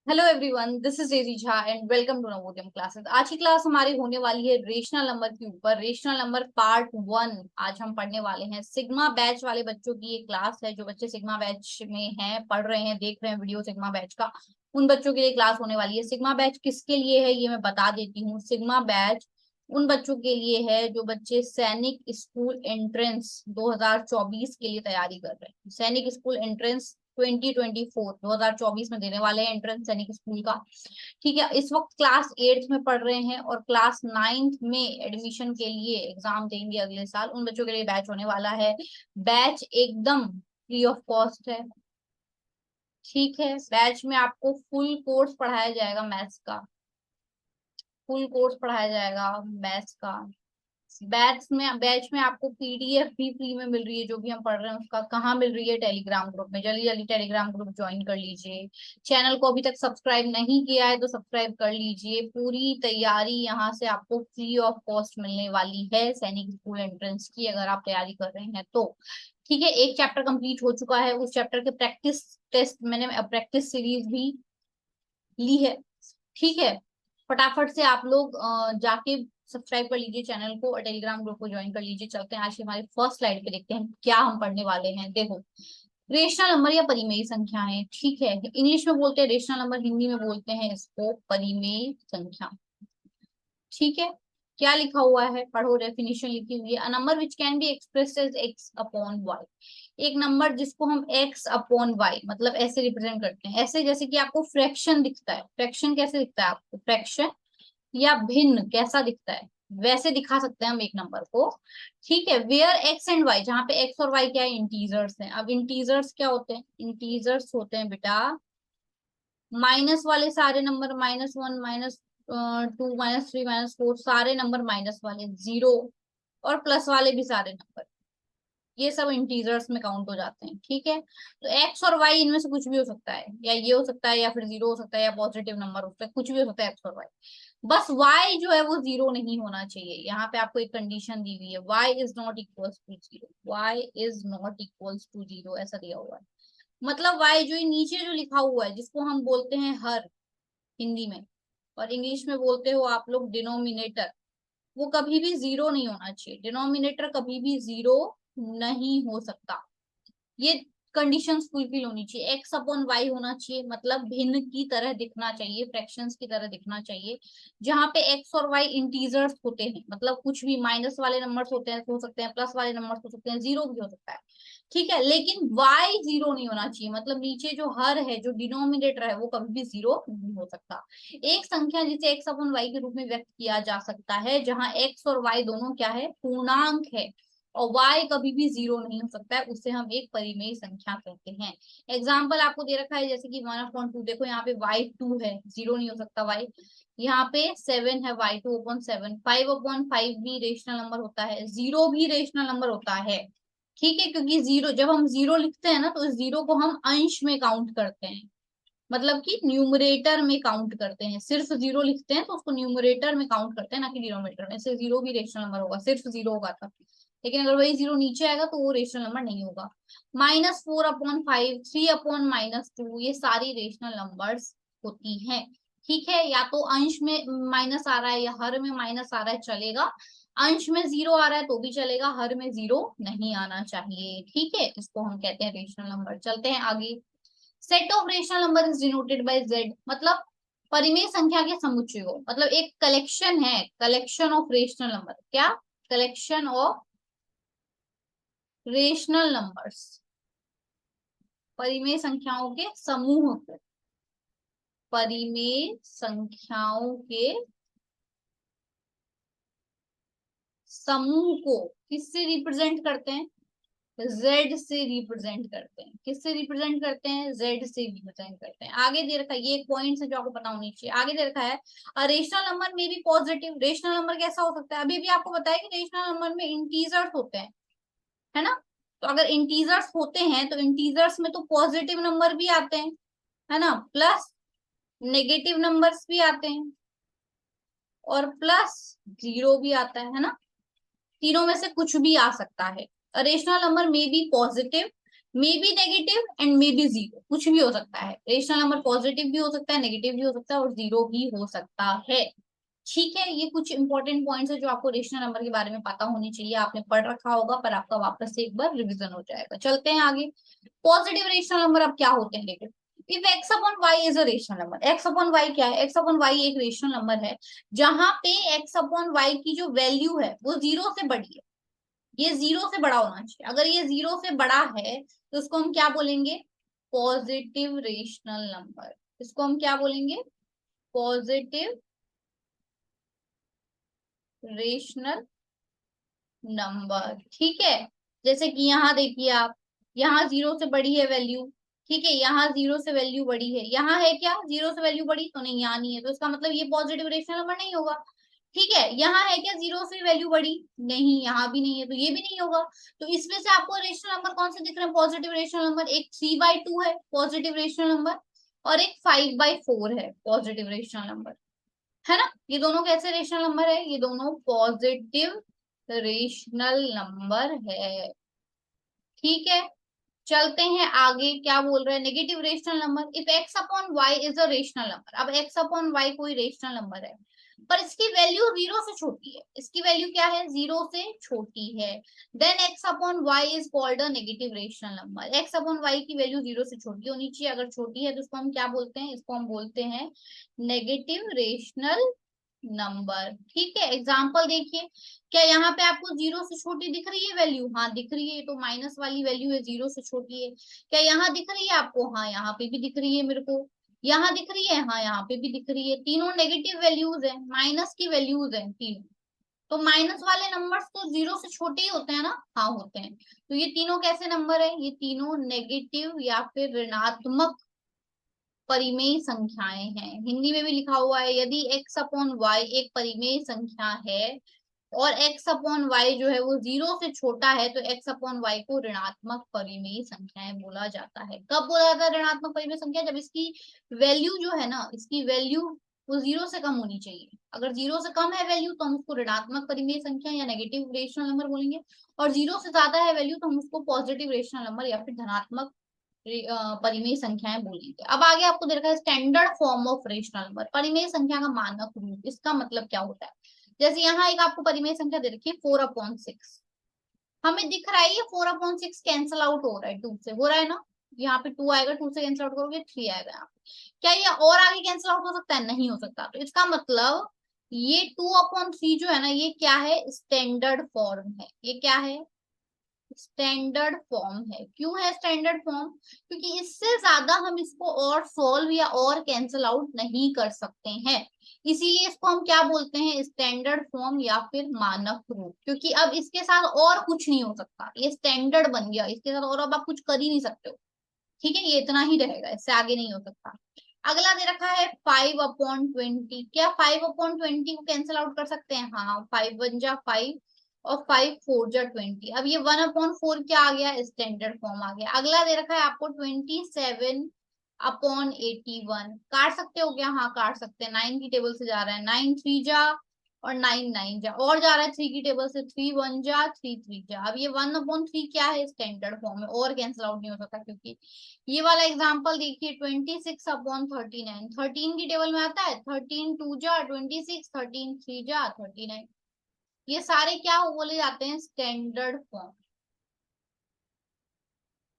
Hello everyone, this is Daisy Jha and welcome to Navodayam classes. आज की class हमारी होने वाली है रेशनल नंबर के ऊपर। रेशनल नंबर पार्ट 1 आज हम पढ़ने वाले हैं। सिग्मा बैच वाले बच्चों की ये क्लास है। जो बच्चे सिग्मा बैच में हैं, पढ़ रहे हैं, देख रहे हैं वीडियो सिग्मा बैच का, उन बच्चों के लिए क्लास होने वाली है। सिग्मा बैच किसके लिए है ये मैं बता देती हूँ। सिग्मा बैच उन बच्चों के लिए है जो बच्चे सैनिक स्कूल एंट्रेंस 2024 के लिए तैयारी कर रहे हैं। सैनिक स्कूल एंट्रेंस 2024 में देने वाले हैं एंट्रेंस सैनिक स्कूल का। ठीक है, इस वक्त क्लास 8th में पढ़ रहे हैं और क्लास 9th में एडमिशन के लिए एग्जाम देंगे अगले साल। उन बच्चों के लिए बैच होने वाला है। बैच एकदम फ्री ऑफ कॉस्ट है। ठीक है, बैच में आपको फुल कोर्स पढ़ाया जाएगा मैथ्स का। फुल कोर्स पढ़ाया जाएगा मैथ्स का। बैच में आपको पीडीएफ भी फ्री में मिल रही है। जो भी हम पढ़ रहे हैं उसका कहाँ मिल रही है? टेलीग्राम ग्रुप में। जल्दी जल्दी टेलीग्राम ग्रुप ज्वाइन कर लीजिए। चैनल को अभी तक सब्सक्राइब नहीं किया है तो सब्सक्राइब कर लीजिए। पूरी तैयारी यहाँ से आपको फ्री ऑफ कॉस्ट मिलने वाली है सैनिक स्कूल एंट्रेंस की, अगर आप तैयारी कर रहे हैं तो। ठीक है, एक चैप्टर कंप्लीट हो चुका है। उस चैप्टर के प्रैक्टिस टेस्ट मैंने प्रैक्टिस सीरीज भी ली है। ठीक है, फटाफट से आप लोग जाके सब्सक्राइब कर लीजिए चैनल को और टेलीग्राम ग्रुप को ज्वाइन कर लीजिए। चलते हैं आज की हमारी फर्स्ट स्लाइड पे, देखते हैं क्या हम पढ़ने वाले हैं। देखो, रेशनल नंबर या परिमेय संख्याएं। ठीक है, इंग्लिश में बोलते हैं रेशनल नंबर, हिंदी में बोलते हैं इसको परिमेय संख्या। ठीक है, क्या लिखा हुआ है पढ़ो। डेफिनेशन लिखी हुई है, a number which can be expressed as X upon Y. एक नंबर जिसको हम एक्स अपॉन वाई मतलब ऐसे रिप्रेजेंट करते हैं। ऐसे जैसे कि आपको फ्रैक्शन दिखता है। फ्रैक्शन कैसे दिखता है आपको? फ्रैक्शन या भिन्न कैसा दिखता है, वैसे दिखा सकते हैं हम एक नंबर को। ठीक है, वेयर एक्स एंड वाई, जहाँ पे एक्स और वाई क्या है? इंटीजर्स हैं। अब इंटीजर्स क्या होते हैं? इंटीजर्स होते हैं बेटा माइनस वाले सारे नंबर, -1, -2, -3, -4, सारे नंबर माइनस वाले, जीरो और प्लस वाले भी सारे नंबर, ये सब इंटीजर्स में काउंट हो जाते हैं। ठीक है, तो एक्स और वाई इनमें से कुछ भी हो सकता है, या ये हो सकता है या फिर जीरो हो सकता है या पॉजिटिव नंबर हो सकता है, कुछ भी हो सकता है एक्स और वाई। बस y जो है वो जीरो नहीं होना चाहिए। यहाँ पे आपको एक कंडीशन दी हुई है, y is not equals to zero. y is not equals to zero ऐसा दिया हुआ है। मतलब y जो ये नीचे जो लिखा हुआ है, जिसको हम बोलते हैं हर हिंदी में, और इंग्लिश में बोलते हो आप लोग डिनोमिनेटर, वो कभी भी जीरो नहीं होना चाहिए। डिनोमिनेटर कभी भी जीरो नहीं हो सकता। ये कंडीशंस फुलफिल होनी चाहिए। एक्स अपॉन वाई होना चाहिए, मतलब भिन्न की तरह दिखना चाहिए, फ्रैक्शंस की तरह दिखना चाहिए। जहां पे एक्स और वाई इंटीजर्स होते हैं, मतलब कुछ भी माइनस वाले नंबर्स होते हैं, हो सकते हैं प्लस वाले नंबर्स हो सकते हैं, जीरो भी हो सकता है। ठीक है, लेकिन वाई जीरो नहीं होना चाहिए। मतलब नीचे जो हर है, जो डिनोमिनेटर है, वो कभी भी जीरो नहीं हो सकता। एक संख्या जिसे एक्स अपॉन वाई के रूप में व्यक्त किया जा सकता है, जहां एक्स और वाई दोनों क्या है? पूर्णांक है, और y कभी भी जीरो नहीं हो सकता है, उसे हम एक परिमेय संख्या कहते हैं। एग्जाम्पल आपको दे रखा है, जैसे कि 1/2। देखो यहाँ पे y2 है, जीरो नहीं हो सकता y। यहाँ पे 7 है, y2/7। 5/5 भी रेशनल नंबर होता है, जीरो भी रेशनल नंबर होता है। ठीक है, क्योंकि जीरो, जब हम जीरो लिखते हैं ना, तो इस जीरो को हम अंश में काउंट करते हैं, मतलब कि न्यूमरेटर में काउंट करते हैं। सिर्फ जीरो लिखते हैं तो उसको न्यूमरेटर में काउंट करते हैं, ना कि डिनोमिनेटर में। ऐसे जीरो भी रेशनल नंबर होगा, सिर्फ जीरो होगा तब। लेकिन अगर वही जीरो नीचे आएगा तो वो रेशनल नंबर नहीं होगा। -4/5, 3/-2, ये सारी रेशनल नंबर्स होती हैं। ठीक है, या तो अंश में माइनस आ रहा है या हर में माइनस आ रहा है, चलेगा। अंश में जीरो आ रहा है तो भी चलेगा, हर में जीरो नहीं आना चाहिए। ठीक है, इसको हम कहते हैं रेशनल नंबर। चलते हैं आगे। Set of rational number is denoted by Z, मतलब परिमेय संख्या के समुच्चय को, मतलब एक कलेक्शन है, कलेक्शन ऑफ रेशनल नंबर। क्या? कलेक्शन ऑफ रेशनल नंबर्स, परिमेय संख्याओं के समूह को, परिमेय संख्याओं के समूह को किससे रिप्रेजेंट करते हैं? जेड से रिप्रेजेंट करते हैं। किससे रिप्रेजेंट करते हैं? जेड से रिप्रेजेंट करते हैं। आगे दे रखा है, ये एक पॉइंट है जो आपको पता होनी चाहिए। आगे दे रखा है रेशनल नंबर में भी पॉजिटिव। रेशनल नंबर कैसा हो सकता है? अभी भी आपको बताया कि रेशनल नंबर में इंटीजर्स होते हैं, है ना? तो अगर इंटीजर्स होते हैं तो इंटीजर्स में तो पॉजिटिव नंबर भी आते हैं, है ना, प्लस नेगेटिव नंबर्स भी आते हैं, और प्लस जीरो भी आता है ना? तीनों में से कुछ भी आ सकता है। Rational number may be positive, may be negative and may be zero, कुछ भी हो सकता है। रेशनल नंबर पॉजिटिव भी हो सकता है, नेगेटिव भी हो सकता है और जीरो भी हो सकता है। ठीक है, ये कुछ इंपॉर्टेंट पॉइंट्स है जो आपको रेशनल नंबर के बारे में पता होनी चाहिए। आपने पढ़ रखा होगा पर आपका वापस से एक बार रिवीजन हो जाएगा। चलते हैं आगे। पॉजिटिव रेशनल नंबर अब क्या होते हैं देखो। If x upon y is a rational number, x upon y क्या है? एक्स अपॉन वाई एक रेशनल नंबर है जहां पे एक्स अपॉन वाई की जो वैल्यू है वो जीरो से बड़ी है। ये जीरो से बड़ा होना चाहिए। अगर ये जीरो से बड़ा है तो उसको हम क्या बोलेंगे? Positive rational number. इसको हम क्या बोलेंगे? Positive rational number. ठीक है, जैसे कि यहाँ देखिए आप, यहाँ जीरो से बड़ी है वैल्यू। ठीक है, यहाँ जीरो से वैल्यू बड़ी है, यहाँ है क्या जीरो से वैल्यू बड़ी? तो नहीं, यहाँ नहीं है, तो इसका मतलब ये पॉजिटिव रेशनल नंबर नहीं होगा। ठीक है, यहाँ है क्या जीरो से वैल्यू बड़ी? नहीं, यहाँ भी नहीं है, तो ये भी नहीं होगा। तो इसमें से आपको रेशनल नंबर कौन से दिख रहे हैं पॉजिटिव रेशनल नंबर? एक 3/2 है पॉजिटिव रेशनल नंबर और एक 5/4 है पॉजिटिव रेशनल नंबर, है ना? ये दोनों कैसे रेशनल नंबर है? ये दोनों पॉजिटिव रेशनल नंबर है। ठीक है, चलते हैं आगे। क्या बोल रहे हैं? Negative rational number. If x upon y is a rational number, अब एक्स अपॉन वाई कोई रेशनल नंबर है पर इसकी वैल्यू जीरो से छोटी है। इसकी वैल्यू क्या है? जीरो से छोटी है। Then x upon y is called a negative rational number. X upon y की वैल्यू जीरो से छोटी होनी चाहिए। अगर छोटी है तो इसको हम क्या बोलते हैं? इसको हम बोलते हैं नेगेटिव रेशनल नंबर। ठीक है, एग्जाम्पल देखिए। क्या यहाँ पे आपको जीरो से छोटी दिख रही है वैल्यू? हाँ दिख रही है, तो माइनस वाली वैल्यू है, जीरो से छोटी है। क्या यहाँ दिख रही है आपको? हाँ यहाँ पे भी दिख रही है मेरे को। यहाँ दिख रही है? हाँ यहाँ पे भी दिख रही है। तीनों नेगेटिव वैल्यूज है, माइनस की वैल्यूज है तीनों। तो माइनस वाले नंबर्स तो जीरो से छोटे ही होते हैं ना? हाँ होते हैं। तो ये तीनों कैसे नंबर है? ये तीनों नेगेटिव या फिर ऋणात्मक परिमेय संख्याएं हैं। हिंदी में भी लिखा हुआ है, यदि x अपॉन वाई एक परिमेय संख्या है और x अपॉन वाई जो है वो जीरो से छोटा है तो x अपॉन वाई को ऋणात्मक परिमेय संख्याएं बोला जाता है। कब बोला जाता है ऋणात्मक परिमेय संख्या? जब इसकी वैल्यू जो है ना, इसकी वैल्यू वो जीरो से कम होनी चाहिए। अगर जीरो से कम है वैल्यू तो हम उसको ऋणात्मक परिमेय संख्या या नेगेटिव रेशनल नंबर बोलेंगे, और जीरो से ज्यादा है वैल्यू तो हम उसको पॉजिटिव रेशनल नंबर या फिर धनात्मक परिमेय संख्याएं बोलेंगे। अब आगे आपको दे रखा है standard form of rational number, परिमेय संख्या का मानक रूप। इसका मतलब क्या होता है? जैसे यहाँ एक आपको परिमेय संख्या दे रखी है 4/6। हमें दिख रहा है ये 4/6 कैंसिल आउट हो रहा है, 2 से हो रहा है ना? यहाँ पे 2 आएगा, 2 से कैंसिल आउट करोगे 3 आएगा यहाँ पे। क्या ये और आगे कैंसिल आउट हो सकता है? नहीं हो सकता। तो इसका मतलब ये 2/3 जो है ना, ये क्या है? स्टैंडर्ड फॉर्म है। ये क्या है? स्टैंडर्ड फॉर्म है। क्यों है स्टैंडर्ड फॉर्म? क्योंकि इससे ज्यादा हम इसको और सॉल्व या और कैंसिल आउट नहीं कर सकते हैं। इसीलिए इसको हम क्या बोलते हैं? स्टैंडर्ड फॉर्म या फिर मानक रूप। क्योंकि अब इसके साथ और कुछ नहीं हो सकता, ये स्टैंडर्ड बन गया इसके साथ, और अब आप कुछ कर ही नहीं सकते हो। ठीक है, ये इतना ही रहेगा, इससे आगे नहीं हो सकता। अगला दे रखा है 5/20। क्या 5/20 को कैंसिल आउट कर सकते हैं? हाँ, 5 1 जा 5 और 5 4 जा 20। अब ये 1/4 क्या आ गया? स्टैंडर्ड फॉर्म आ गया। अगला दे रखा है आपको 27/81। काट सकते हो क्या? हाँ काट सकते हैं, 9 की टेबल से जा रहा है, 9 3 जा और 9 9 जा, और जा रहा है 3 की टेबल से, 3 1 जा 3 3 जा। अब ये 1/3 क्या है? स्टैंडर्ड फॉर्म है, और कैंसिल आउट नहीं हो सकता। क्योंकि ये वाला एग्जांपल देखिए 26/39, 13 की टेबल में आता है, 13 2 जा 26, 13 3 जा 39। ये सारे क्या बोले जाते हैं? Standard form.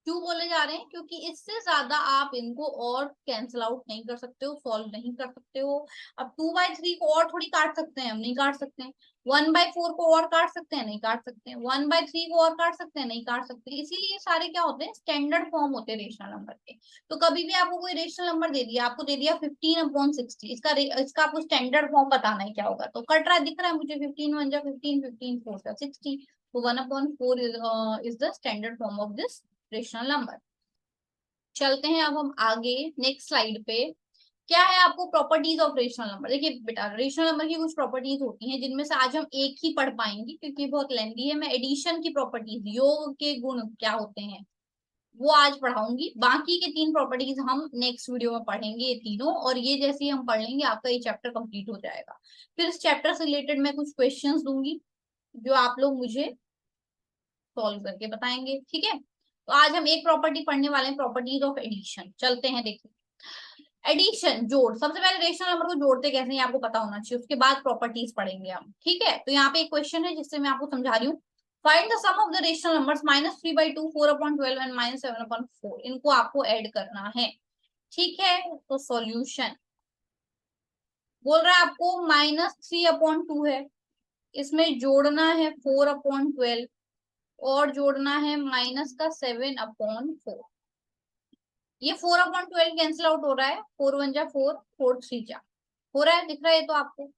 क्यों बोले जा रहे हैं? क्योंकि इससे ज्यादा आप इनको और कैंसिल आउट नहीं कर सकते हो, सॉल्व नहीं कर सकते हो। अब 2/3 को और थोड़ी काट सकते हैं? हम नहीं काट सकते हैं। 1/4 को और काट सकते हैं? नहीं काट सकते हैं। 1/3 को और काट सकते हैं? नहीं काट सकते। इसीलिए ये सारे क्या होते हैं? स्टैंडर्ड फॉर्म होते हैं रेशनल नंबर के। तो कभी भी आपको कोई रेशनल नंबर दे दिया, आपको दे दिया 15/60, इसका आपको स्टैंडर्ड फॉर्म बताना है क्या होगा। तो कट रहा दिख रहा है मुझे, 15 1 जा 15, 15 4 जा 60। तो 1/4 is the standard form of this rational number. चलते हैं अब हम आगे नेक्स्ट स्लाइड पे। क्या है आपको प्रॉपर्टीज ऑफ रेशनल नंबर? देखिए बेटा, रेशनल नंबर की कुछ प्रॉपर्टीज होती हैं जिनमें से आज हम एक ही पढ़ पाएंगे क्योंकि बहुत लेंथी है। मैं एडिशन की प्रॉपर्टीज, योग के गुण क्या होते हैं, वो आज पढ़ाऊंगी। बाकी के 3 प्रॉपर्टीज हम नेक्स्ट वीडियो में पढ़ेंगे, ये तीनों। और ये जैसे ही हम पढ़ लेंगे आपका ये चैप्टर कंप्लीट हो जाएगा। फिर इस चैप्टर से रिलेटेड मैं कुछ क्वेश्चंस दूंगी जो आप लोग मुझे सॉल्व करके बताएंगे। ठीक है, तो आज हम एक प्रॉपर्टी पढ़ने वाले हैं, प्रॉपर्टीज ऑफ एडिशन। चलते हैं देखिए। एडिशन, जोड़। सबसे पहले रेशनल नंबर को जोड़ते कैसे हैं आपको पता होना चाहिए, उसके बाद प्रॉपर्टीज पढ़ेंगे हम। ठीक है, तो यहाँ पे एक क्वेश्चन है जिससे मैं आपको समझा रही हूँ। Find the sum of the rational numbers -3/2, 4/12 and -7/4। इनको आपको ऐड करना है। ठीक है, तो सॉल्यूशन बोल रहा है आपको -3/2 है, इसमें जोड़ना है 4/12 और जोड़ना है माइनस का 7/4। ये 4/12 कैंसिल आउट हो रहा है, 4 1 जा 4, 4 3 जा, हो रहा है, दिख रहा है तो आपको।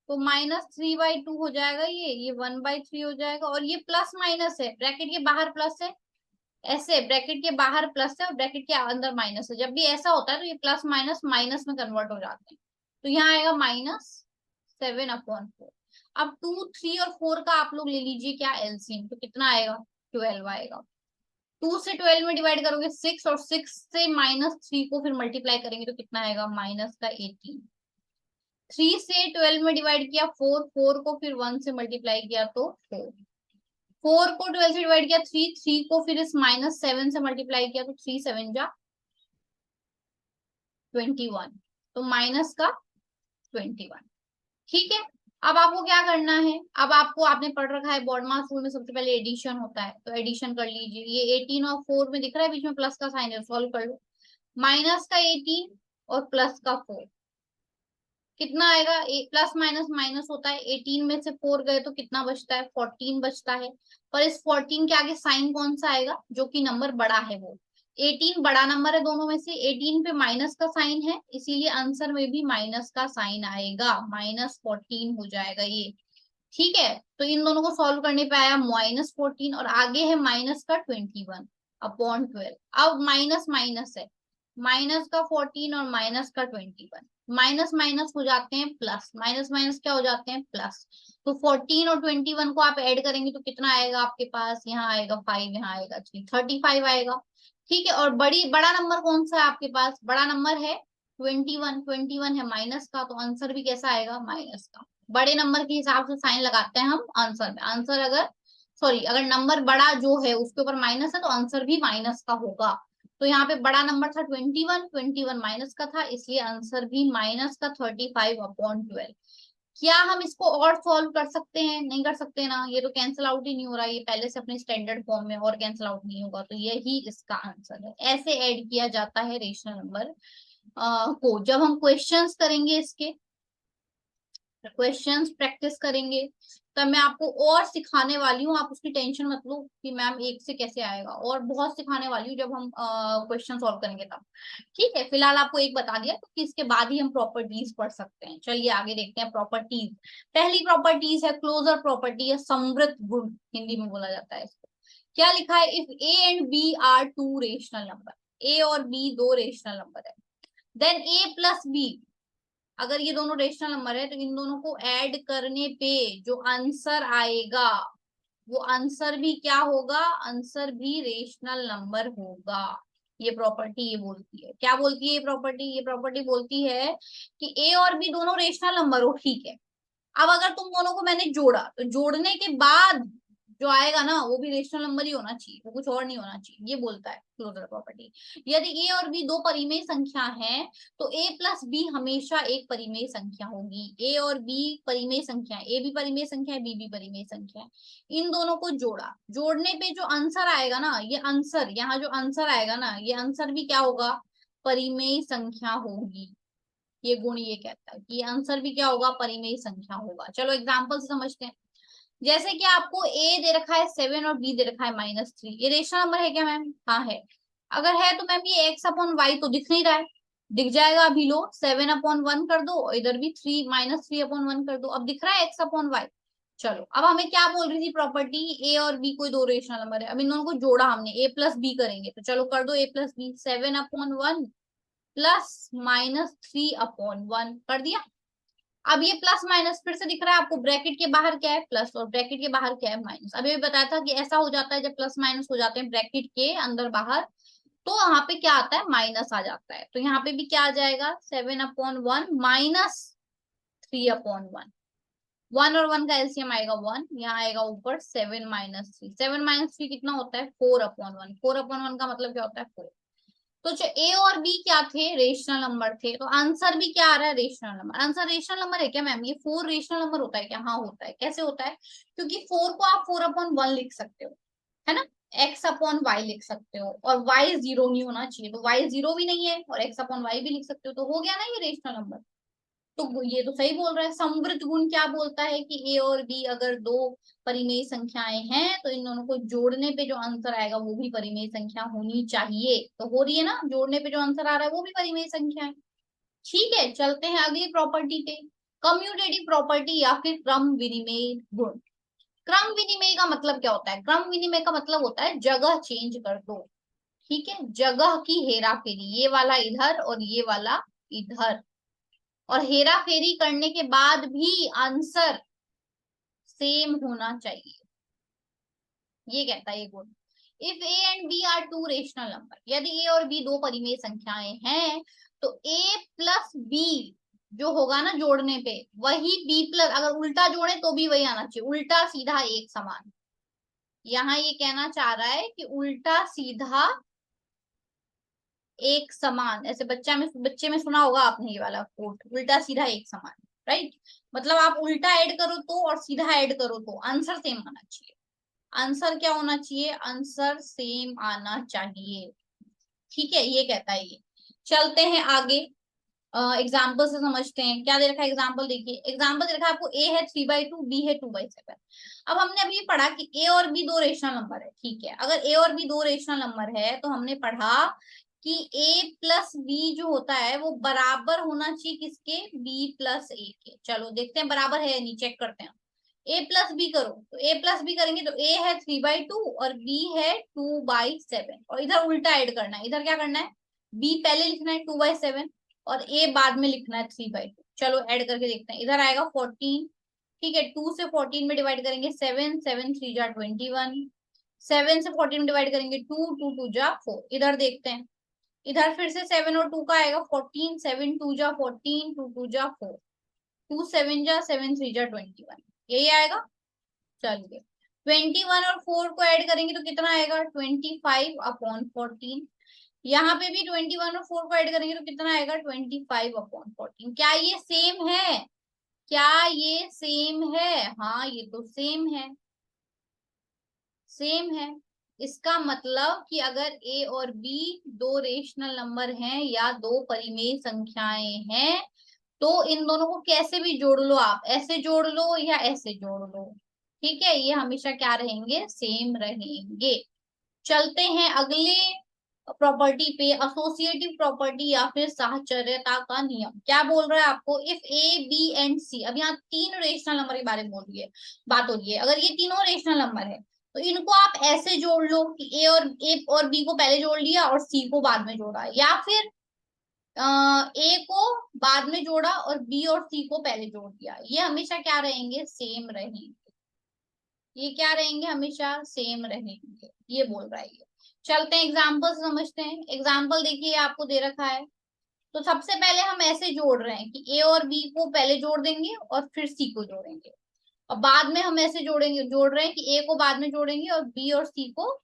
तो -3/2 हो जाएगा, ये 1/3 हो जाएगा। और ये प्लस माइनस है, ब्रैकेट के बाहर प्लस है, ऐसे ब्रैकेट के बाहर प्लस है और ब्रैकेट के अंदर माइनस है। जब भी ऐसा होता है तो ये प्लस माइनस माइनस में कन्वर्ट हो जाते हैं। तो यहाँ आएगा -7/4। अब 2 3 और 4 का आप लोग ले लीजिए क्या, एलसीएम, तो कितना आएगा, 12 आएगा। 2 से 12 में डिवाइड करोगे 6, और 6 से -3 को फिर मल्टीप्लाई करेंगे तो कितना आएगा, माइनस का 18। 3 से 12 में डिवाइड किया 4, 4 को फिर 1 से मल्टीप्लाई किया तो 4, 4 को 12 से डिवाइड किया 3, 3 को फिर इस -7 से मल्टीप्लाई किया तो 3 7 जा 21, तो माइनस का 21। ठीक है, अब आपको क्या करना है, अब आपको, आपने पढ़ रखा है बॉडमास रूल में सबसे पहले एडिशन होता है, तो एडिशन कर लीजिए। ये 18 और 4 में दिख रहा है बीच में प्लस का साइन है, सॉल्व कर लो। माइनस का 18 और प्लस का 4 कितना आएगा, प्लस माइनस माइनस होता है, 18 में से 4 गए तो कितना बचता है, 14 बचता है। पर इस 14 के आगे साइन कौन सा आएगा, जो कि नंबर बड़ा है वो। 18 बड़ा नंबर है दोनों में से, 18 पे माइनस का साइन है, इसीलिए आंसर में भी माइनस का साइन आएगा, -14 हो जाएगा ये। ठीक है, तो इन दोनों को सॉल्व करने पे आया -14 और आगे है माइनस का 21/12। अब माइनस माइनस है, माइनस का 14 और माइनस का 21, माइनस माइनस हो जाते हैं प्लस, माइनस माइनस क्या हो जाते हैं, प्लस। तो 14 और 21 को आप ऐड करेंगे तो कितना आएगा आपके पास, यहाँ आएगा 5, यहाँ आएगा 3, 35 आएगा। ठीक है, और बड़ा नंबर कौन सा है आपके पास, बड़ा नंबर है 21, 21 है माइनस का, तो आंसर भी कैसा आएगा, माइनस का। बड़े नंबर के हिसाब से साइन लगाते हैं हम आंसर में। आंसर अगर, सॉरी, अगर नंबर बड़ा जो है उसके ऊपर माइनस है तो आंसर भी माइनस का होगा। तो यहाँ पे बड़ा नंबर था 21, 21 माइनस का था, इसलिए आंसर भी माइनस का 35/12। क्या हम इसको और सॉल्व कर सकते हैं, नहीं कर सकते ना, ये तो कैंसिल आउट ही नहीं हो रहा, ये पहले से अपने स्टैंडर्ड फॉर्म में, और कैंसिल आउट नहीं होगा, तो यही इसका आंसर है। ऐसे ऐड किया जाता है रेशनल नंबर को। जब हम क्वेश्चंस करेंगे, इसके क्वेश्चंस प्रैक्टिस करेंगे, तब मैं आपको और सिखाने वाली हूँ, आप उसकी टेंशन मत लो कि मैम एक से कैसे आएगा, और बहुत सिखाने वाली हूँ जब हम क्वेश्चन सॉल्व करेंगे तब। ठीक है, फिलहाल आपको एक बता दिया तो कि इसके बाद ही हम प्रॉपर्टीज पढ़ सकते हैं। चलिए आगे देखते हैं प्रॉपर्टीज। पहली प्रॉपर्टीज है क्लोजर प्रॉपर्टी, है समृद्ध गुण, हिंदी में बोला जाता है इसको। क्या लिखा है, if a and b are two rational number, a और बी दो रेशनल नंबर है, देन ए प्लस बी, अगर ये दोनों रेशनल नंबर है तो इन दोनों को ऐड करने पे जो आंसर आएगा वो आंसर भी क्या होगा, आंसर भी रेशनल नंबर होगा। ये प्रॉपर्टी ये बोलती है, क्या बोलती है ये प्रॉपर्टी, ये प्रॉपर्टी बोलती है कि ए और बी दोनों रेशनल नंबर हो, ठीक है। अब अगर तुम दोनों को मैंने जोड़ा तो जोड़ने के बाद जो आएगा ना वो भी रेशनल नंबर ही होना चाहिए, वो कुछ और नहीं होना चाहिए, ये बोलता है क्लोजर प्रॉपर्टी। यदि ए और बी दो परिमेय संख्या है तो ए प्लस बी हमेशा एक परिमेय संख्या होगी। ए और बी परिमेय संख्या, ए भी परिमेय संख्या है, बी भी परिमेय संख्या है। इन दोनों को जोड़ा, जोड़ने पे जो आंसर आएगा ना, ये आंसर, यहाँ जो आंसर आएगा ना, ये आंसर भी क्या होगा, परिमेय संख्या होगी। ये गुण ये कहता है कि आंसर भी क्या होगा, परिमेय संख्या होगा। चलो एग्जांपल से समझते हैं। जैसे कि आपको ए दे रखा है 7 और बी दे रखा है -3, ये रेशनल नंबर है क्या मैम, हाँ है। अगर है तो मैम ये x/y तो दिख नहीं रहा है, दिख जाएगा अभी, लो 7/1 कर दो, इधर भी -3/1 कर दो, अब दिख रहा है x/y। चलो अब हमें क्या बोल रही थी प्रॉपर्टी, ए और बी कोई दो रेशनल नंबर है, अब इन दोनों को जोड़ा हमने, ए प्लस बी करेंगे, तो चलो कर दो a प्लस बी, 7/1 प्लस -3/1 कर दिया। अब ये प्लस माइनस फिर से दिख रहा है आपको, ब्रैकेट के बाहर क्या है, प्लस, और ब्रैकेट के बाहर क्या है, माइनस। अभी भी बताया था कि ऐसा हो जाता है जब प्लस माइनस हो जाते हैं ब्रैकेट के अंदर बाहर, तो वहां पे क्या आता है, माइनस आ जाता है। तो यहाँ पे भी क्या आ जाएगा, 7/1 -3/1। 1 और 1 का एलसीएम आएगा 1, यहाँ आएगा ऊपर 7 - 3। 7 - 3 कितना होता है? 4/1। 4/1 का मतलब क्या होता है? 4। तो जो ए और बी क्या थे? रेशनल नंबर थे। तो आंसर भी क्या आ रहा है? Rational number. Answer rational number है क्या मैम? ये 4 रेशनल नंबर होता है क्या? हाँ होता है। कैसे होता है? क्योंकि 4 को आप 4/1 लिख सकते हो, है ना। x/y लिख सकते हो, और y 0 नहीं होना चाहिए, तो y 0 भी नहीं है, और x/y भी लिख सकते हो, तो हो गया ना ये रेशनल नंबर। तो ये तो सही बोल रहा है। समवृद्ध गुण क्या बोलता है कि ए और बी अगर दो परिमेय संख्याएं हैं तो इन दोनों को जोड़ने पे जो आंसर आएगा वो भी परिमेय संख्या होनी चाहिए। तो हो रही है ना, जोड़ने पे जो आंसर आ रहा है वो भी परिमेय संख्या है। ठीक है, चलते हैं अगली प्रॉपर्टी पे। कम्यूटेटिव प्रॉपर्टी या फिर क्रम विनिमय गुण। क्रम विनिमय का मतलब क्या होता है? क्रम विनिमय का मतलब होता है जगह चेंज कर दो। ठीक है, जगह की हेरा फेरी, ये वाला इधर और ये वाला इधर, और हेरा फेरी करने के बाद भी आंसर सेम होना चाहिए, ये कहता है ये गुण। If a and b are two rational number, यदि ए और बी दो परिमेय संख्याएं हैं तो ए प्लस बी जो होगा ना जोड़ने पे, वही बी प्लस, अगर उल्टा जोड़े तो भी वही आना चाहिए, उल्टा सीधा एक समान। यहाँ ये कहना चाह रहा है कि उल्टा सीधा एक समान। ऐसे बच्चे में सुना होगा आपने ये वाला कोट, उल्टा सीधा एक समान। राइट, मतलब आप उल्टा ऐड करो तो और सीधा ऐड करो तो आंसर सेम आना चाहिए। आंसर क्या होना चाहिए? आंसर सेम आना चाहिए। ठीक है, ये कहता है ये। चलते हैं आगे, एग्जाम्पल से समझते हैं क्या दे रखा है। एग्जाम्पल देखिए, एग्जाम्पल दे रखा है आपको, ए है 3/2, बी है 2/7। अब हमने अभी पढ़ा कि ए और बी दो रेशनल नंबर है। ठीक है, अगर ए और बी दो रेशनल नंबर है तो हमने पढ़ा कि ए प्लस बी जो होता है वो बराबर होना चाहिए किसके? बी प्लस ए के। चलो देखते हैं बराबर है या नहीं, चेक करते हैं। ए प्लस बी करो, तो ए प्लस बी करेंगे तो ए है 3/2 और बी है 2/7, और इधर उल्टा ऐड करना है। इधर क्या करना है? बी पहले लिखना है 2/7 और ए बाद में लिखना है 3/2। चलो ऐड करके देखते हैं, इधर आएगा 14। ठीक है, 2 से 14 में डिवाइड करेंगे 7, 7 3 जा 21। 7 से 14 में डिवाइड करेंगे 2, 2 2 जा 4। इधर देखते हैं, इधर फिर से 7 और 2 का आएगा 14, 7 2 जा 14, 2 2 जा 4, 2 7 जा 7 3 जा 21, यही आएगा। चलिए 21 और 4 को ऐड करेंगे तो कितना आएगा? 25/14। यहाँ पे भी 21 और 4 को ऐड करेंगे तो कितना आएगा? 25/14। क्या ये सेम है? क्या ये सेम है? हाँ ये तो सेम है, सेम है। इसका मतलब कि अगर ए और बी दो रेशनल नंबर हैं या दो परिमेय संख्याएं हैं तो इन दोनों को कैसे भी जोड़ लो, आप ऐसे जोड़ लो या ऐसे जोड़ लो, ठीक है, ये हमेशा क्या रहेंगे? सेम रहेंगे। चलते हैं अगले प्रॉपर्टी पे, एसोसिएटिव प्रॉपर्टी या फिर साहचर्यता का नियम। क्या बोल रहा है आपको? इफ ए बी एंड सी, अब यहाँ तीन रेशनल नंबर के बारे में बोल रही है, बात हो रही है। अगर ये तीनों रेशनल नंबर है तो इनको आप ऐसे जोड़ लो कि ए और बी को पहले जोड़ लिया और सी को बाद में जोड़ा, या फिर ए को बाद में जोड़ा और बी और सी को पहले जोड़ दिया। ये हमेशा क्या रहेंगे? सेम रहेंगे। ये क्या रहेंगे? हमेशा सेम रहेंगे, ये बोल रहा है ये। चलते हैं एग्जाम्पल समझते हैं। एग्जाम्पल देखिए आपको दे रखा है, तो सबसे पहले हम ऐसे जोड़ रहे हैं कि ए और बी को पहले जोड़ देंगे और फिर सी को जोड़ेंगे, और बाद में हम ऐसे जोड़ रहे हैं कि ए को बाद में जोड़ेंगे और बी और सी को,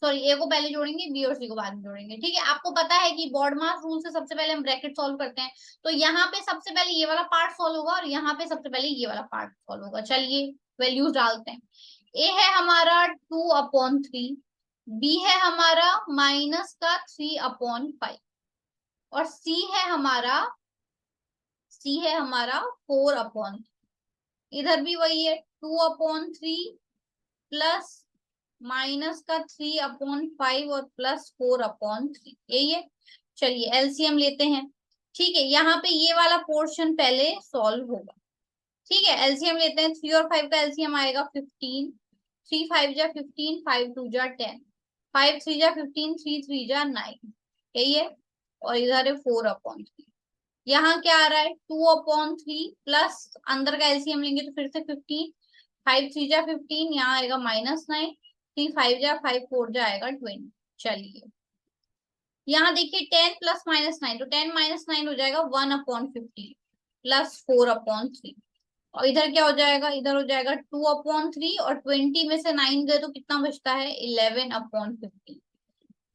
सॉरी, ए को पहले जोड़ेंगे, बी और सी को बाद में जोड़ेंगे। ठीक है, आपको पता है कि बॉड मास रूल से सबसे पहले हम ब्रैकेट सॉल्व करते हैं, तो यहाँ पे सबसे पहले ये वाला पार्ट सॉल्व होगा और यहाँ पे सबसे पहले ये वाला पार्ट सॉल्व होगा। चलिए वैल्यूज डालते हैं। ए है हमारा 2/3, बी है हमारा -3/5, और सी है हमारा 4/3। इधर भी वही है, 2/3 प्लस -3/5 और +4/3, यही है। चलिए एलसीएम लेते हैं। ठीक है, यहाँ पे ये वाला पोर्शन पहले सॉल्व होगा। ठीक है, एलसीएम लेते हैं। 3 और 5 का एलसीएम आएगा 15। 3 5 जा 15, 5 2 जा 10, 5 3 जा 15, 3 3 जा 9, यही है। और इधर है 4/3। यहाँ क्या आ रहा है? 2/3 प्लस अंदर का एलसीएम लेंगे तो फिर से 15, 5 3 जा 15, यहाँ आएगा -9, 3 5 जा 5 4 जा आएगा 20। चलिए यहाँ देखिए 10 प्लस -9, तो 10 - 9 हो जाएगा 1/15 प्लस 4/3, और इधर क्या हो जाएगा, इधर हो जाएगा 2/3, और 20 में से 9 गए तो कितना बचता है, 11/15।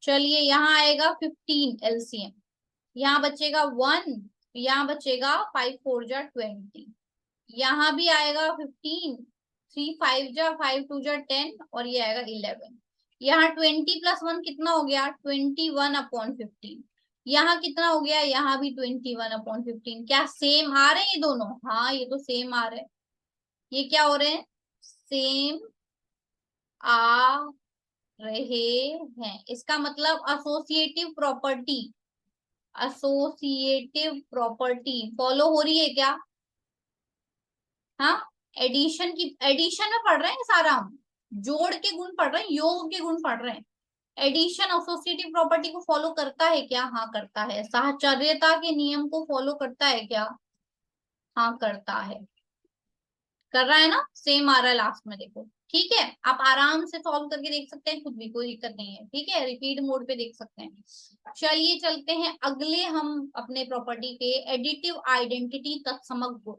चलिए यहाँ आएगा 15 एलसीएम, यहाँ बचेगा 1, यहाँ बचेगा 5 4 जा 20, यहाँ भी आएगा 15, 3 5 जा 5 2 जा 10, और ये आएगा 11। यहाँ 20+1 कितना हो गया, 21/15। यहाँ कितना हो गया, यहाँ भी 21/15। क्या सेम आ रहे हैं ये दोनों, हाँ ये तो सेम आ रहे हैं। ये क्या हो रहे हैं, सेम आ रहे हैं, इसका मतलब associative property, associative property follow हो रही है क्या। हाँ, एडिशन की, एडिशन में पढ़ रहे हैं सारा हम, जोड़ के गुण पढ़ रहे हैं, योग के गुण पढ़ रहे हैं। एडिशन एसोसिएटिव प्रॉपर्टी को फॉलो करता है क्या, हाँ करता है। साहचर्यता के नियम को फॉलो करता है क्या, हाँ करता है। कर रहा है ना, सेम आ रहा है लास्ट में, देखो ठीक है। आप आराम से सॉल्व करके देख सकते हैं खुद भी, कोई दिक्कत नहीं है, ठीक है, रिपीट मोड पे देख सकते हैं। चलिए चलते हैं अगले हम अपने प्रॉपर्टी पे, एडिटिव आइडेंटिटी तत्समक गुण।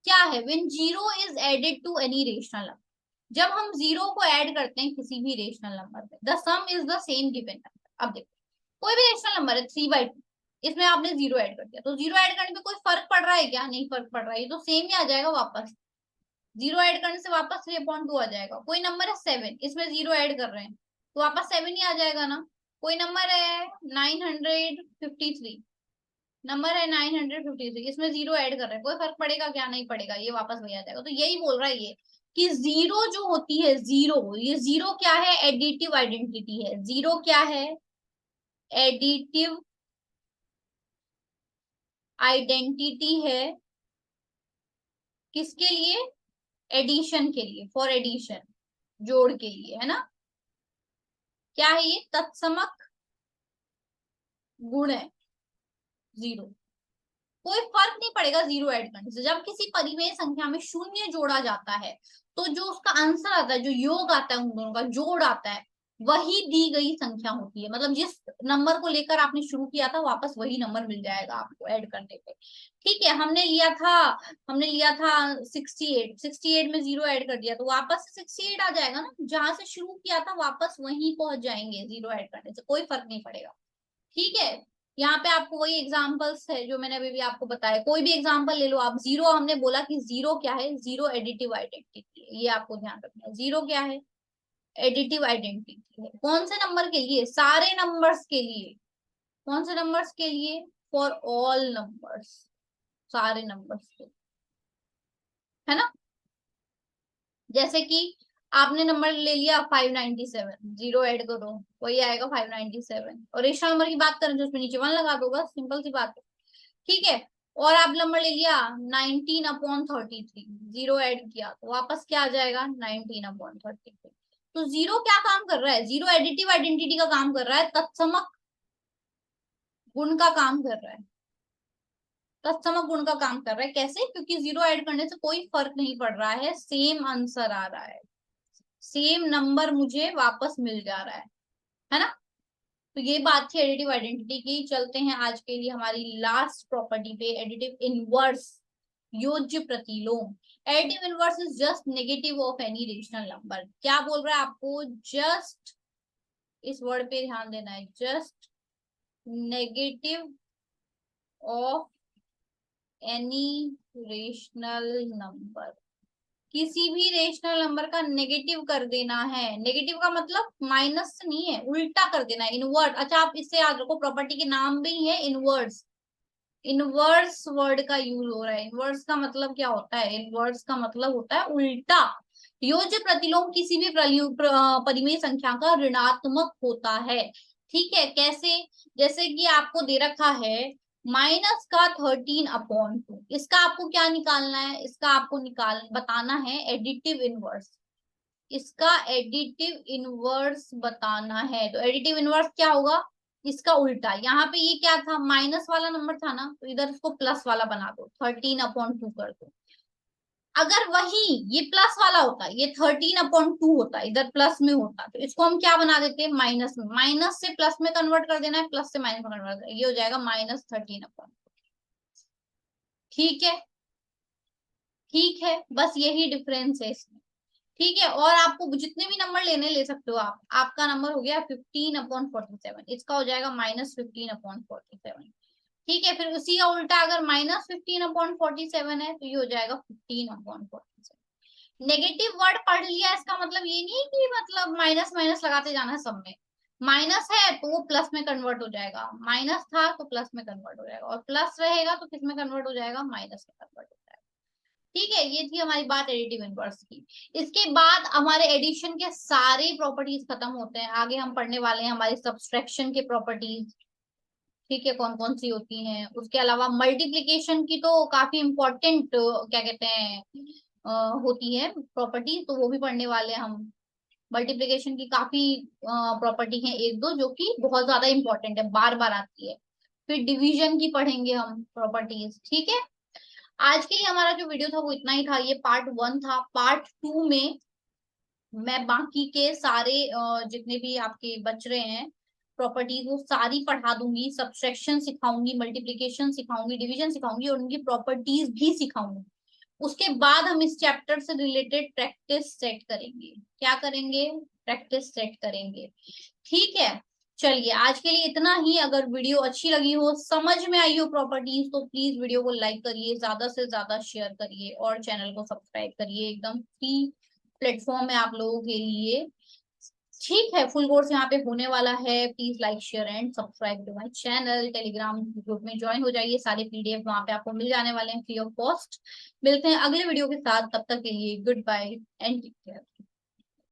क्या है, when zero is added to any rational number, जब हम जीरो को ऐड करते हैं किसी भी रेशनल नंबर पे, the sum is the same given number. अब देखो कोई भी रेशनल नंबर है 3/2, इसमें आपने जीरो ऐड कर दिया, तो जीरो ऐड करने पे कोई फर्क पड़ रहा है क्या, नहीं फर्क पड़ रहा है, ये तो सेम ही आ जाएगा वापस। जीरो ऐड करने से वापस 3/2 आ जाएगा। कोई नंबर है 7, इसमें जीरो ऐड कर रहे हैं तो वापस 7 ही आ जाएगा ना। कोई नंबर है 953, नंबर है 953, इसमें जीरो ऐड कर रहे हैं, कोई फर्क पड़ेगा क्या, नहीं पड़ेगा, ये वापस वही आ जाएगा। तो यही बोल रहा है ये कि जीरो जो होती है, जीरो, ये जीरो क्या है, एडिटिव आइडेंटिटी है। जीरो क्या है, एडिटिव आइडेंटिटी है। किसके लिए, एडिशन के लिए, फॉर एडिशन, जोड़ के लिए, है ना। क्या है ये, तत्समक गुण है जीरो। कोई फर्क नहीं पड़ेगा जीरो ऐड करने से। जब किसी परिमेय संख्या में शून्य जोड़ा जाता है तो जो उसका आंसर आता है, जो योग आता है, उन दोनों का जोड़ आता है, वही दी गई संख्या होती है। मतलब जिस नंबर को लेकर आपने शुरू किया था वापस वही नंबर मिल जाएगा आपको ऐड करने पे। ठीक है, हमने लिया था 68, 68 में जीरो ऐड कर दिया तो वापस 68 आ जाएगा ना, जहां से शुरू किया था वापस वहीं पहुंच जाएंगे जीरो ऐड करने से, कोई फर्क नहीं पड़ेगा। ठीक है, यहाँ पे आपको वही एग्जांपल्स है जो मैंने अभी भी आपको बताया, कोई भी एग्जांपल ले लो आप। जीरो, हमने बोला कि जीरो क्या है, जीरो एडिटिव आइडेंटिटी है, ये आपको ध्यान रखना है। जीरो क्या है, एडिटिव आइडेंटिटी है। कौन से नंबर के लिए, सारे नंबर्स के लिए। कौन से नंबर्स के लिए, फॉर ऑल नंबर्स, सारे नंबर्स के, है ना। जैसे कि आपने नंबर ले लिया 597, जीरो ऐड करो वही आएगा 597, और रेशनल नंबर की बात करें तो उसमें नीचे 1 लगा दो, बस सिंपल सी बात है। ठीक है, और आप नंबर ले लिया 19/33, जीरो ऐड किया तो वापस क्या आ जाएगा, 19/33। तो जीरो क्या काम कर रहा है, जीरो एडिटिव आइडेंटिटी का काम कर रहा है, तत्समक गुण का काम कर रहा है। तत्समक गुण का काम कर रहा है, कैसे, क्योंकि जीरो ऐड करने से कोई फर्क नहीं पड़ रहा है, सेम आंसर आ रहा है, सेम नंबर मुझे वापस मिल जा रहा है ना। तो ये बात थी एडिटिव आइडेंटिटी की। चलते हैं आज के लिए हमारी लास्ट प्रॉपर्टी पे, एडिटिव इनवर्स, योज्य प्रतिलोम। Additive inverse is just negative of any rational number. क्या बोल रहा है आपको, जस्ट, इस वर्ड पे ध्यान देना है, just negative of any rational number, किसी भी रेशनल नंबर का नेगेटिव कर देना है। नेगेटिव का मतलब माइनस से नहीं है, उल्टा कर देना है, इनवर्ट। अच्छा, आप इससे याद रखो, प्रॉपर्टी के नाम भी है इनवर्स। इनवर्स वर्ड का यूज हो रहा है। इनवर्स का मतलब क्या होता है, इनवर्स का मतलब होता है उल्टा। योज्य प्रतिलोम किसी भी परिमेय संख्या का ऋणात्मक होता है। ठीक है, कैसे, जैसे कि आपको दे रखा है -13/2, इसका आपको क्या निकालना है, इसका आपको बताना है एडिटिव इनवर्स। इसका एडिटिव इनवर्स बताना है, तो एडिटिव इनवर्स क्या होगा, इसका उल्टा। यहाँ पे ये क्या था, माइनस वाला नंबर था ना, तो इधर इसको प्लस वाला बना दो, 13/2 कर दो। अगर वही ये प्लस वाला होता, ये 13/2 होता, इधर प्लस में होता, तो इसको हम क्या बना देते हैं, माइनस में। माइनस से प्लस में कन्वर्ट कर देना है, प्लस से माइनस में कन्वर्ट कर देना है, ये हो जाएगा -13/2। ठीक है, ठीक है, बस यही डिफरेंस है इसमें। ठीक है, और आपको जितने भी नंबर लेने ले सकते हो आप। आपका नंबर हो गया 15/47, इसका हो जाएगा -15/47। ठीक है, फिर उसी का उल्टा अगर -15/47 है तो ये हो जाएगा 15/47। नेगेटिव वर्ड पढ़ लिया इसका मतलब ये नहीं कि मतलब माइनस माइनस लगाते जाना है सब में। माइनस है तो वो प्लस में कन्वर्ट हो जाएगा, माइनस था तो प्लस में कन्वर्ट हो जाएगा, और प्लस रहेगा तो किस में कन्वर्ट हो जाएगा, माइनस में कन्वर्ट हो जाएगा। ठीक है, ये थी हमारी बात एडिटिव इनवर्स की। इसके बाद हमारे एडिशन के सारे प्रॉपर्टीज खत्म होते हैं। आगे हम पढ़ने वाले हैं हमारी सब्सट्रैक्शन के प्रॉपर्टीज। ठीक है, कौन कौन सी होती हैं। उसके अलावा मल्टीप्लिकेशन की तो काफी इंपॉर्टेंट क्या कहते हैं होती है प्रॉपर्टी, तो वो भी पढ़ने वाले हैं हम। मल्टीप्लिकेशन की काफी प्रॉपर्टी है एक दो जो कि बहुत ज्यादा इंपॉर्टेंट है, बार बार आती है। फिर डिवीजन की पढ़ेंगे हम प्रॉपर्टीज। ठीक है, आज के लिए हमारा जो वीडियो था वो इतना ही था। ये पार्ट 1 था। पार्ट 2 में मैं बाकी के सारे जितने भी आपके बच रहे हैं प्रॉपर्टीज वो सारी पढ़ा दूंगी। सब्सट्रैक्शन सिखाऊंगी, मल्टीप्लिकेशन सिखाऊंगी, डिवीजन सिखाऊंगी, और उनकी प्रॉपर्टीज भी सिखाऊंगी। उसके बाद हम इस चैप्टर से रिलेटेड प्रैक्टिस सेट करेंगे। क्या करेंगे, प्रैक्टिस सेट करेंगे। ठीक है, चलिए आज के लिए इतना ही। अगर वीडियो अच्छी लगी हो, समझ में आई हो प्रॉपर्टीज, तो प्लीज वीडियो को लाइक करिए, ज्यादा से ज्यादा शेयर करिए, और चैनल को सब्सक्राइब करिए। एकदम फ्री प्लेटफॉर्म है आप लोगों के लिए। ठीक है, फुल कोर्स यहाँ पे होने वाला है। Please like share and subscribe to my channel. Telegram group में ज्वाइन हो जाइए, सारे पीडीएफ वहां पे आपको मिल जाने वाले हैं फ्री ऑफ कॉस्ट। मिलते हैं अगले वीडियो के साथ, तब तक के लिए goodbye and take care.